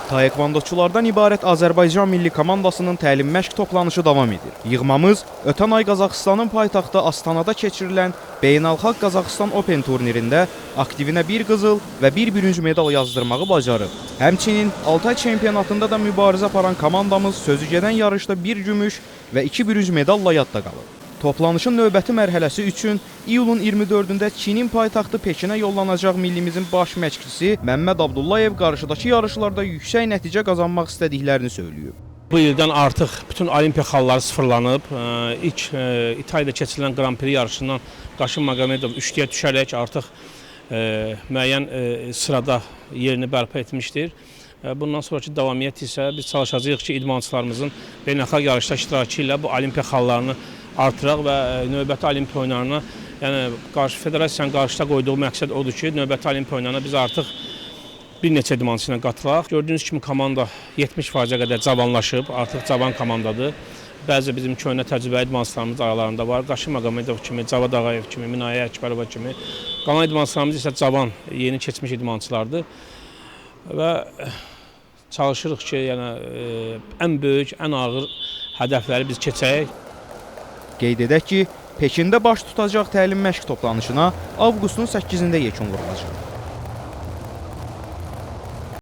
Taekvondoçulardan ibarət Azərbaycan milli komandasının təlim-məşq toplanışı davam edir. Yığmamız ötən ay Qazaxıstanın paytaxtı Astanada keçirilən Beynəlxalq Qazaxıstan Open turnirində aktivinə bir qızıl və bir bürünc medal yazdırmağı bacarıb. Həmçinin Altay çempionatında da mübarizə aparan komandamız sözügedən yarışda bir gümüş və 2 bürünc medalla yadda qalıb. Toplanışın növbəti mərhələsi üçün iyulun 24-də Çinin paytaxtı Pekinə yollanacaq millimizin baş məşqçisi Məmməd Abdullayev qarşıdakı yarışlarda yüksək nəticə qazanmaq istədiklərini söyləyib. Bu ildən artıq bütün olimpiya xalları sıfırlanıb. İlk İtaliyada keçirilən Grand Prix yarışından Qaşım Magomedov 3-yə düşərək artıq müəyyən sırada yerini bərpa etmişdir. Bundan sonraki davamiyyət isə biz çalışacağıq ki, idmançılarımızın beynəlxalq yarışda iştirakı ilə bu olimpiya xallarını artıraq və növbəti olimpiya oyunlarına, yəni federasiyanın qarşıda qoyduğu məqsəd odur ki, növbəti olimpiya oyunlarına biz artıq bir neçə idmançı ilə qatılaq. Gördüyünüz kimi komanda 70%-ə qədər cavanlaşıb, artıq cavan komandadır. Bəzi bizim köhnə təcrübəli idmançılarımız aralarında var. Qaşım Magomedov kimi, Cavad Ağayev kimi, Minayə Əkbərova kimi. Qalan idmançılarımız isə cavan, yeni keçmiş idmançılardır. Və çalışırıq ki, yəni ən böyük, ən ağır hədəfləri biz keçək. Qeyd edək ki, Pekində baş tutacaq təlim-məşq toplanışına avqustun 8-də yekun vurulacaq.